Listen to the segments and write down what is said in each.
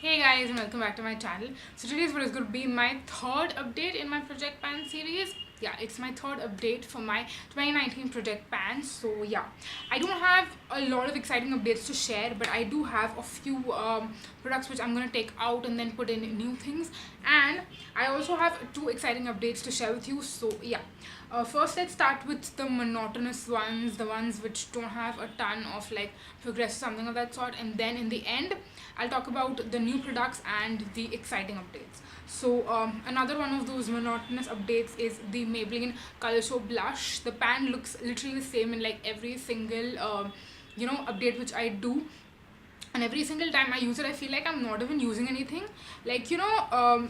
Hey guys, and welcome back to my channel. So today's video is going to be my third update in my project pan series. Yeah, it's my third update for my 2019 project pan. So yeah, I don't have a lot of exciting updates to share, but I do have a few products which I'm going to take out and then put in new things. And I also have two exciting updates to share with you. So yeah, first let's start with the monotonous ones, the ones which don't have a ton of like progress or something of that sort. And then in the end, I'll talk about the new products and the exciting updates. So another one of those monotonous updates is the Maybelline Colorshow blush. The pan looks literally the same in like every single update which I do, and every single time I use it I feel like I'm not even using anything. Like there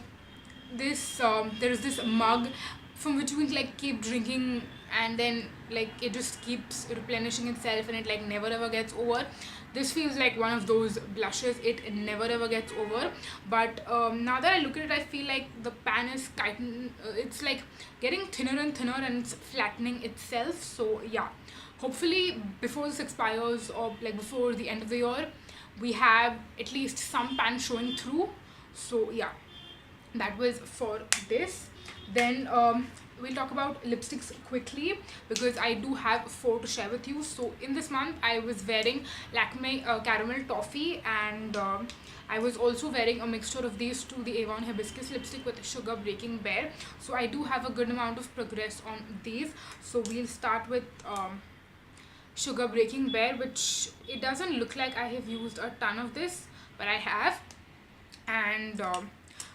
is this mug from which we like keep drinking, and then like it just keeps replenishing itself and it like never ever gets over. This feels like one of those blushes. It never ever gets over, but now that I look at it I feel like the pan is it's like getting thinner and thinner and it's flattening itself. So yeah, hopefully before this expires or like before the end of the year we have at least some pan showing through. So yeah, that was for this. Then we'll talk about lipsticks quickly because I do have 4 to share with you. So in this month I was wearing Lakme Caramel Toffee, and I was also wearing a mixture of these two, the Avon Hibscus lipstick with Sugar Breaking Bear. So I do have a good amount of progress on these. So we'll start with Sugar Breaking Bear, which it doesn't look like I have used a ton of this, but I have. And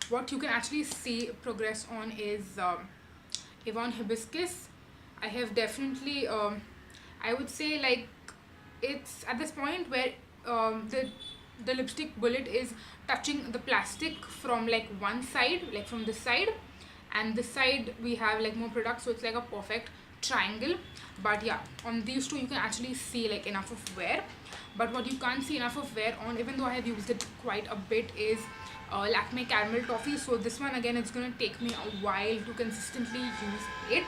what you can actually see progress on is Avon Hibiscus. I have definitely I would say like it's at this point where the lipstick bullet is touching the plastic from like one side, like from this side, and this side we have like more product, so it's like a perfect triangle. But yeah, on these two you can actually see like enough of wear, but what you can't see enough of wear on, even though I have used it quite a bit, is Lakme Caramel Toffee. So this one again, it's gonna take me a while to consistently use it.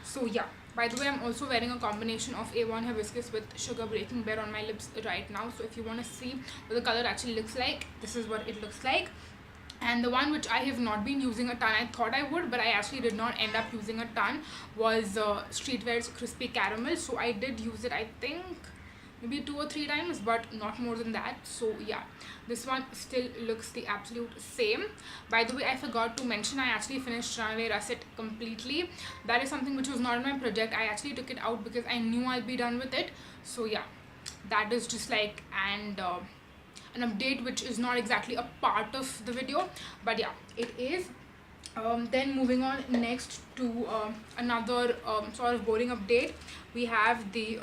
So yeah, by the way, I'm also wearing a combination of Avon Hibiscus with Sugar Breaking Bear on my lips right now. So if you want to see what the color actually looks like, this is what it looks like. And the one which I have not been using a ton, I thought I would, but I actually did not end up using a ton, was Streetwear's Crispy Caramel. So I did use it, I think maybe 2 or 3 times, but not more than that. So yeah, this one still looks the absolute same. By the way, I forgot to mention, I actually finished Runaway Russet completely. That is something which was not in my project. I actually took it out because I knew I'll be done with it. So yeah, that is just like an update which is not exactly a part of the video, but yeah, it is. Then moving on next to another sort of boring update, we have the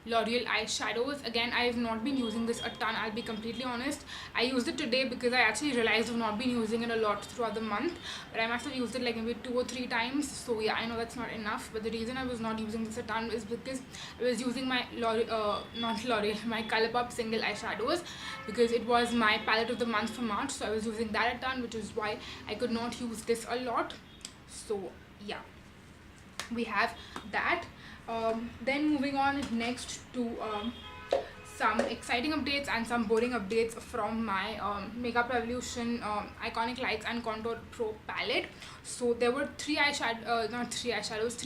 Loreal Eyeshadows. Again, I have not been using this a ton, I'll be completely honest. I used it today because I actually realized I've not been using it a lot throughout the month, but I must have used it like maybe 2 or 3 times. So yeah, I know that's not enough, but the reason I was not using this a ton is because I was using my my Colourpop single eyeshadows, because it was my palette of the month for March. So I was using that a ton, which is why I could not use this a lot. So yeah, we have that. Then moving on next to some exciting updates and some boring updates from my Makeup Revolution Iconic Lights and Contour Pro palette. So there were 3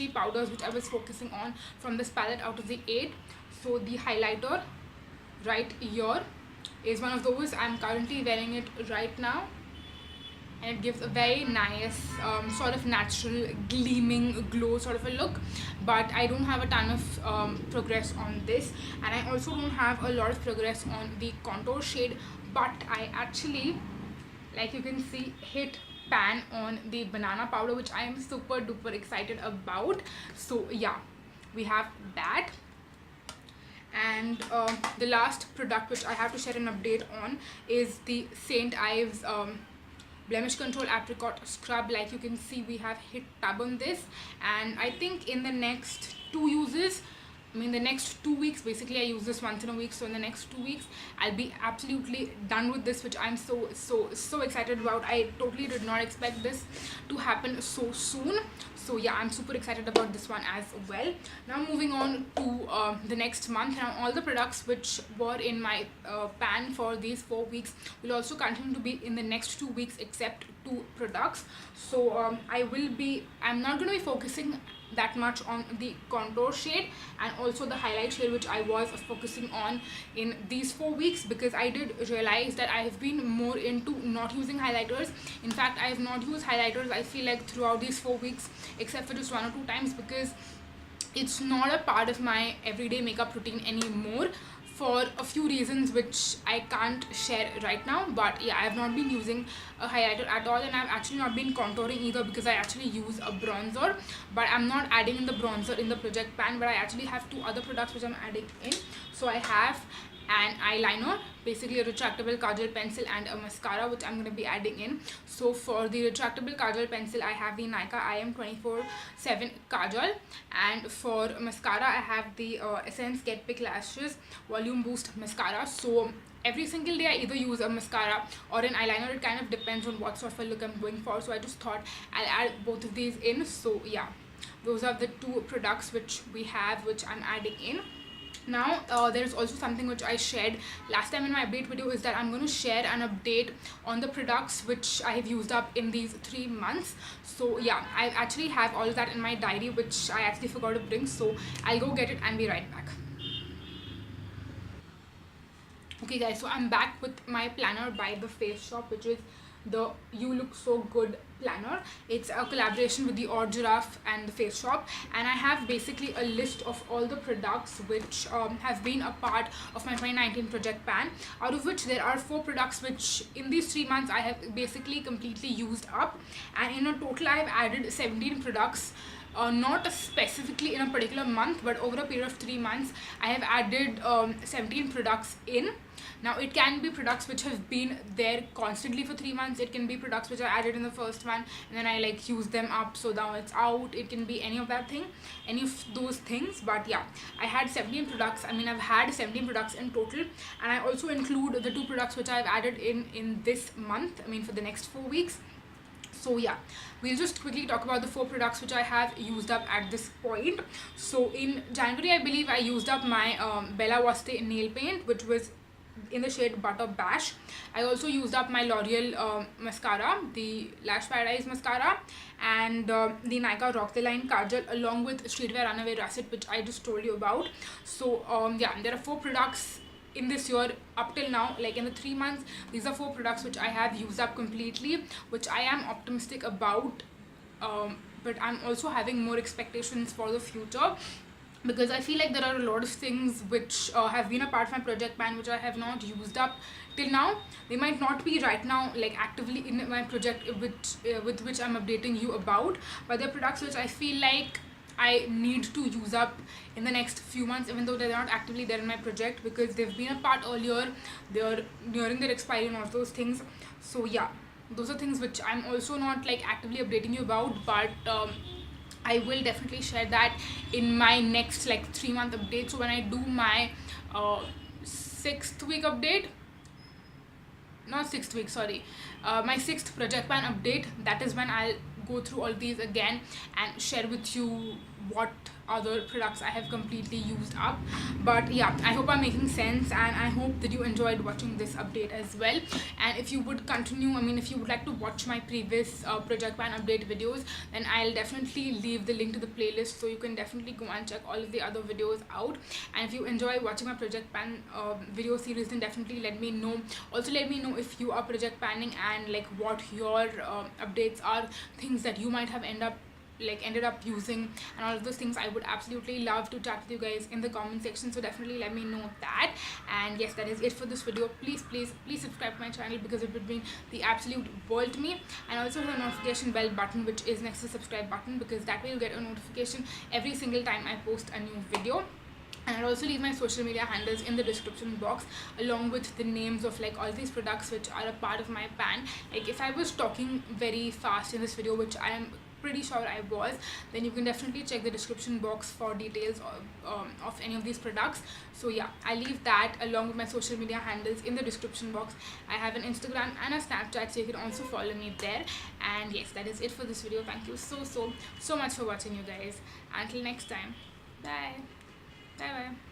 powders which I was focusing on from this palette out of the 8. So the highlighter right here is one of those. I'm currently wearing it right now, and it gives a very nice sort of natural gleaming glow sort of a look. But I don't have a ton of progress on this, and I also don't have a lot of progress on the contour shade, but I actually, like you can see, hit pan on the banana powder, which I am super duper excited about. So yeah, we have that. And the last product which I have to share an update on is the St. Ives Blemish Control Apricot Scrub. Like you can see, we have hit tab on this, and I think in the next 2 uses I mean, the next 2 weeks, basically I use this once in a week, so in the next 2 weeks I'll be absolutely done with this, which I'm so excited about. I totally did not expect this to happen so soon. So yeah, I'm super excited about this one as well. Now moving on to the next month. Now all the products which were in my pan for these 4 weeks will also continue to be in the next 2 weeks, except 2 products. So I'm not going to be focusing that much on the contour shade and also the highlight shade, which I was focusing on in these 4 weeks, because I did realize that I have been more into not using highlighters. In fact, I have not used highlighters, I feel like, throughout these 4 weeks, except for just 1 or 2 times, because it's not a part of my everyday makeup routine anymore, for a few reasons which I can't share right now. But yeah, I have not been using a highlighter at all, and I've actually not been contouring either, because I actually use a bronzer, but I'm not adding in the bronzer in the project pan, but I actually have 2 other products which I'm adding in. So I have an eyeliner, basically a retractable kajal pencil, and a mascara, which I'm going to be adding in. So for the retractable kajal pencil, I have the Nykaa Eyem 24/7 kajal, and for mascara I have the Essence Get Pick Lashes Volume Boost mascara. So every single day I either use a mascara or an eyeliner. It kind of depends on what sort of a look I'm going for, so I just thought I'll add both of these in. So yeah, those are the 2 products which we have, which I'm adding in. Now there is also something which I shared last time in my update video, is that I'm going to share an update on the products which I have used up in these 3 months. So yeah, I actually have all of that in my diary, which I actually forgot to bring, so I'll go get it and be right back. Okay guys, so I'm back with my planner by The Face Shop, which is the You Look So Good planner. It's a collaboration with the Or Giraffe and The Face Shop, and I have basically a list of all the products which have been a part of my 2019 project pan, out of which there are 4 products which in these 3 months I have basically completely used up, and in a total I have added 17 products. Not specifically in a particular month, but over a period of 3 months I have added 17 products in. Now it can be products which have been there constantly for 3 months. It can be products which I added in the first one and then I like use them up, so now it's out. It can be any of those things. But yeah, I had 17 products. I mean, I've had 17 products in total, and I also include the 2 products which I've added in this month, I mean for the next 4 weeks. So yeah, we'll just quickly talk about the 4 products which I have used up at this point. So in January, I believe I used up my Bella Voste nail paint, which was in the shade Butter Bash. I also used up my L'Oreal mascara, the Lash Paradise mascara, and the Nykaa Rock the Line Kajal, along with Streetwear Runaway Russet, which I just told you about. So yeah, there are 4 products in this year up till now, like in the 3 months. These are 4 products which I have used up completely, which I am optimistic about, but I'm also having more expectations for the future, because I feel like there are a lot of things which have been a part of my project plan which I have not used up till now. They might not be right now like actively in my project with which I'm updating you about, but they're products which I feel like I need to use up in the next few months, even though they're not actively there in my project, because they've been a part earlier, they're nearing their expiry and all those things. So yeah, those are things which I'm also not like actively updating you about, but I will definitely share that in my next like 3-month update. So when I do my 6th week update, not 6th week, sorry, my 6th project plan update, that is when I'll go through all these again and share with you what other products I have completely used up. But yeah, I hope I'm making sense, and I hope that you enjoyed watching this update as well. And if you would continue, I mean if you would like to watch my previous project plan update videos, then I'll definitely leave the link to the playlist, so you can definitely go and check all of the other videos out. And if you enjoy watching my project plan video series, then definitely let me know. Also let me know if you are project planning and like what your updates are, things that you might have ended up using, and all of those things. I would absolutely love to chat with you guys in the comment section, so definitely let me know that. And yes, that is it for this video. Please subscribe to my channel, because it would mean the absolute world to me. And also the notification bell button, which is next to the subscribe button, because that way you'll get a notification every single time I post a new video. And I'll also leave my social media handles in the description box, along with the names of like all these products which are a part of my pan. Like if I was talking very fast in this video, which I am pretty sure I was, then you can definitely check the description box for details of any of these products. So yeah, I leave that along with my social media handles in the description box. I have an Instagram and a Snapchat, so you can also follow me there. And yes, that is it for this video. Thank you so much for watching, you guys. Until next time, bye bye.